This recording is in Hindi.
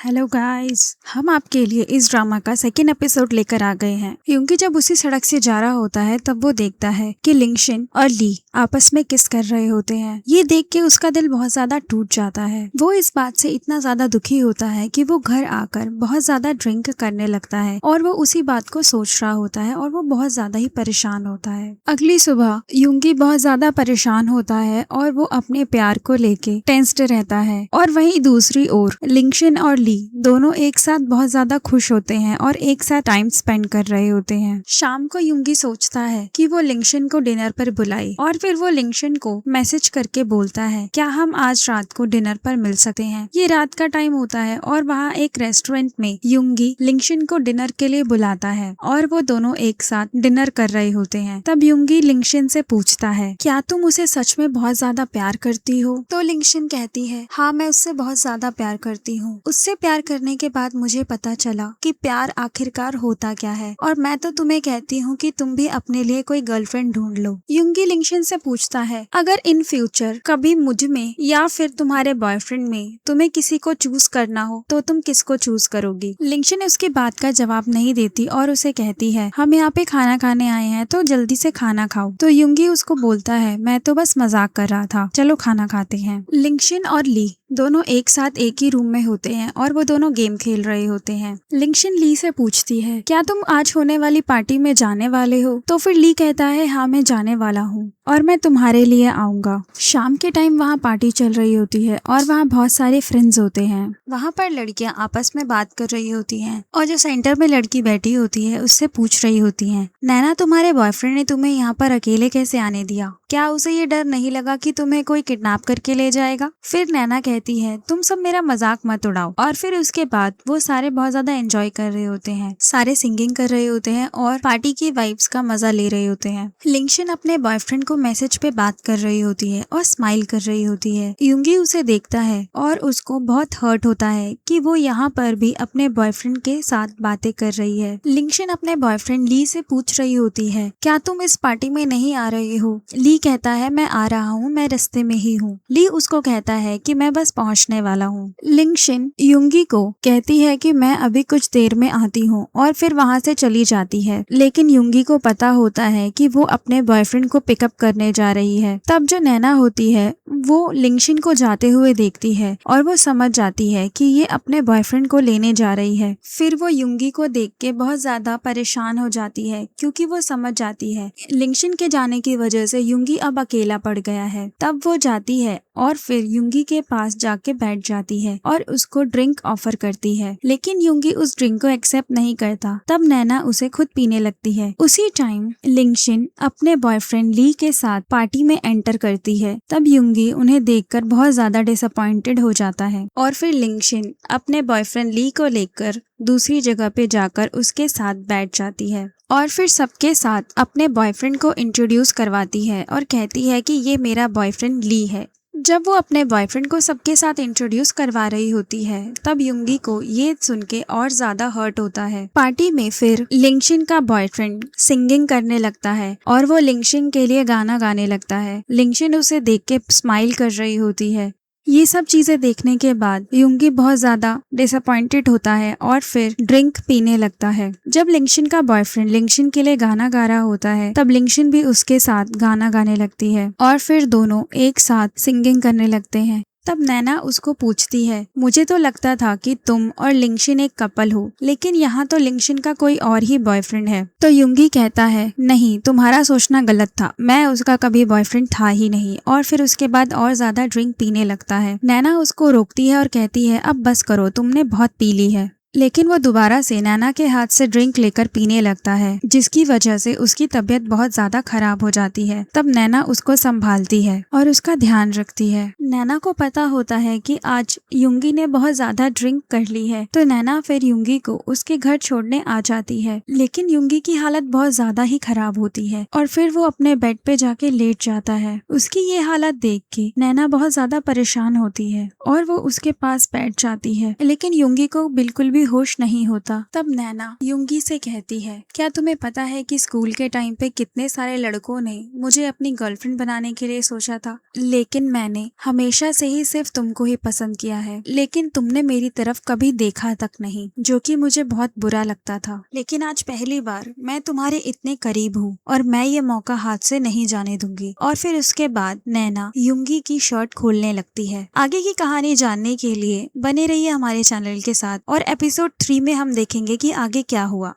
हेलो गाइस, हम आपके लिए इस ड्रामा का सेकेंड एपिसोड लेकर आ गए हैं। क्योंकि जब उसी सड़क से जा रहा होता है तब वो देखता है कि लिंगशिन और ली आपस में किस कर रहे होते हैं। ये देख के उसका दिल बहुत ज्यादा टूट जाता है। वो इस बात से इतना ज्यादा दुखी होता है कि वो घर आकर बहुत ज्यादा ड्रिंक करने लगता है और वो उसी बात को सोच रहा होता है और वो बहुत ज्यादा ही परेशान होता है। अगली सुबह युंगी बहुत ज्यादा परेशान होता है और वो अपने प्यार को लेके टेंस्ड रहता है और वहीं दूसरी ओर लिंगशिन और ली दोनों एक साथ बहुत ज्यादा खुश होते हैं और एक साथ टाइम स्पेंड कर रहे होते हैं। शाम को युंगी सोचता है कि वो लिंगशिन को डिनर पर बुलाए और फिर वो लिंगशिन को मैसेज करके बोलता है क्या हम आज रात को डिनर पर मिल सकते हैं। ये रात का टाइम होता है और वहाँ एक रेस्टोरेंट में युंगी लिंगशिन को डिनर के लिए बुलाता है और वो दोनों एक साथ डिनर कर रहे होते हैं। तब युंगी लिंगशिन से पूछता है क्या तुम उसे सच में बहुत ज्यादा प्यार करती हो। तो लिंगशिन कहती है हाँ, मैं उससे बहुत ज्यादा प्यार करती हूँ। उससे प्यार करने के बाद मुझे पता चला कि प्यार आखिरकार होता क्या है और मैं तो तुम्हें कहती हूँ कि तुम भी अपने लिए कोई गर्लफ्रेंड ढूंढ लो। युंगी लिंगशिन से पूछता है अगर इन फ्यूचर कभी मुझ में या फिर तुम्हारे बॉयफ्रेंड में तुम्हें किसी को चूज करना हो तो तुम किसको चूज करोगी। लिंगशिन उसकी बात का जवाब नहीं देती और उसे कहती है हम यहाँ पे खाना खाने आए हैं तो जल्दी से खाना खाओ। तो युंगी उसको बोलता है मैं तो बस मजाक कर रहा था, चलो खाना खाते हैं। लिंगशिन और ली दोनों एक साथ एक ही रूम में होते हैं और वो दोनों गेम खेल रहे होते हैं। लिंगशिन ली से पूछती है क्या तुम आज होने वाली पार्टी में जाने वाले हो। तो फिर ली कहता है हाँ, मैं जाने वाला हूँ और मैं तुम्हारे लिए आऊंगा। शाम के टाइम वहाँ पार्टी चल रही होती है और वहाँ बहुत सारे फ्रेंड्स होते हैं। वहाँ पर लड़कियाँ आपस में बात कर रही होती हैं और जो सेंटर में लड़की बैठी होती है उससे पूछ रही होती है नैना, तुम्हारे बॉयफ्रेंड ने तुम्हें यहाँ पर अकेले कैसे आने दिया। क्या उसे ये डर नहीं लगा कि तुम्हें कोई किडनैप करके ले जाएगा। फिर नैना कहती है तुम सब मेरा मजाक मत उड़ाओ। और फिर उसके बाद वो सारे बहुत ज्यादा एंजॉय कर रहे होते हैं, सारे सिंगिंग कर रहे होते हैं और पार्टी की वाइब्स का मजा ले रहे होते हैं। लिंगशिन अपने बॉयफ्रेंड को मैसेज पे बात कर रही होती है और स्माइल कर रही होती है। युंगी उसे देखता है और उसको बहुत हर्ट होता है कि वो यहाँ पर भी अपने बॉयफ्रेंड के साथ बातें कर रही है। लिंगशिन अपने बॉयफ्रेंड ली से पूछ रही होती है क्या तुम इस पार्टी में नहीं आ रहे हो। ली कहता है मैं आ रहा हूँ, मैं रास्ते में ही हूँ। ली उसको कहता है कि मैं बस पहुँचने वाला हूँ। लिंगशिन युंगी को कहती है कि मैं अभी कुछ देर में आती हूँ और फिर वहाँ से चली जाती है। लेकिन युंगी को पता होता है कि वो अपने बॉयफ्रेंड को पिकअप करने जा रही है। तब जो नैना होती है वो लिंगशिन को जाते हुए देखती है और वो समझ जाती है कि ये अपने बॉयफ्रेंड को लेने जा रही है। फिर वो युंगी को देख के बहुत ज्यादा परेशान हो जाती है क्योंकि वो समझ जाती है लिंगशिन के जाने की वजह से युंगी अब अकेला पड़ गया है। तब वो जाती है और फिर युंगी के पास जाके बैठ जाती है और उसको ड्रिंक ऑफर करती है। लेकिन युंगी उस ड्रिंक को एक्सेप्ट नहीं करता। तब नैना उसे खुद पीने लगती है। उसी टाइम लिंगशिन अपने बॉयफ्रेंड ली के साथ पार्टी में एंटर करती है। तब युंगी उन्हें देखकर बहुत ज्यादा डिसअपॉइंटेड हो जाता है और फिर लिंगशिन अपने बॉयफ्रेंड ली को लेकर दूसरी जगह पे जाकर उसके साथ बैठ जाती है और फिर सबके साथ अपने बॉयफ्रेंड को इंट्रोड्यूस करवाती है और कहती है कि ये मेरा बॉयफ्रेंड ली है। जब वो अपने बॉयफ्रेंड को सबके साथ इंट्रोड्यूस करवा रही होती है तब युंगी को ये सुन के और ज्यादा हर्ट होता है। पार्टी में फिर लिंगशिन का बॉयफ्रेंड सिंगिंग करने लगता है और वो लिंगशिन के लिए गाना गाने लगता है। लिंगशिन उसे देख के स्माइल कर रही होती है। ये सब चीजें देखने के बाद युंगी बहुत ज्यादा डिसअपॉइंटेड होता है और फिर ड्रिंक पीने लगता है। जब लिंगशिन का बॉयफ्रेंड लिंगशिन के लिए गाना गा रहा होता है तब लिंगशिन भी उसके साथ गाना गाने लगती है और फिर दोनों एक साथ सिंगिंग करने लगते हैं। तब नैना उसको पूछती है मुझे तो लगता था कि तुम और लिंगशिन एक कपल हो, लेकिन यहाँ तो लिंगशिन का कोई और ही बॉयफ्रेंड है। तो युंगी कहता है नहीं, तुम्हारा सोचना गलत था, मैं उसका कभी बॉयफ्रेंड था ही नहीं। और फिर उसके बाद और ज्यादा ड्रिंक पीने लगता है। नैना उसको रोकती है और कहती है अब बस करो, तुमने बहुत पी ली है। लेकिन वो दोबारा से नैना के हाथ से ड्रिंक लेकर पीने लगता है जिसकी वजह से उसकी तबीयत बहुत ज्यादा खराब हो जाती है। तब नैना उसको संभालती है और उसका ध्यान रखती है। नैना को पता होता है कि आज युंगी ने बहुत ज्यादा ड्रिंक कर ली है तो नैना फिर युंगी को उसके घर छोड़ने आ जाती है। लेकिन युंगी की हालत बहुत ज्यादा ही खराब होती है और फिर वो अपने बेड पे जाके लेट जाता है। उसकी ये हालत देख के नैना बहुत ज्यादा परेशान होती है और वो उसके पास बैठ जाती है। लेकिन युंगी को बिल्कुल भी भी होश नहीं होता। तब नैना युंगी से कहती है, क्या तुम्हें पता है कि स्कूल के टाइम पे कितने सारे लड़कों ने मुझे अपनी गर्लफ्रेंड बनाने के लिए सोचा था, लेकिन मैंने हमेशा से ही सिर्फ तुमको ही पसंद किया है। लेकिन तुमने मेरी तरफ कभी देखा तक नहीं, जो कि मुझे बहुत बुरा लगता था। लेकिन आज पहली बार मैं तुम्हारे इतने करीब हूँ और मैं ये मौका हाथ से नहीं जाने दूंगी। और फिर उसके बाद नैना युंगी की शर्ट खोलने लगती है। आगे की कहानी जानने के लिए बने रहिए हमारे चैनल के साथ और एपिसोड 3 में हम देखेंगे कि आगे क्या हुआ।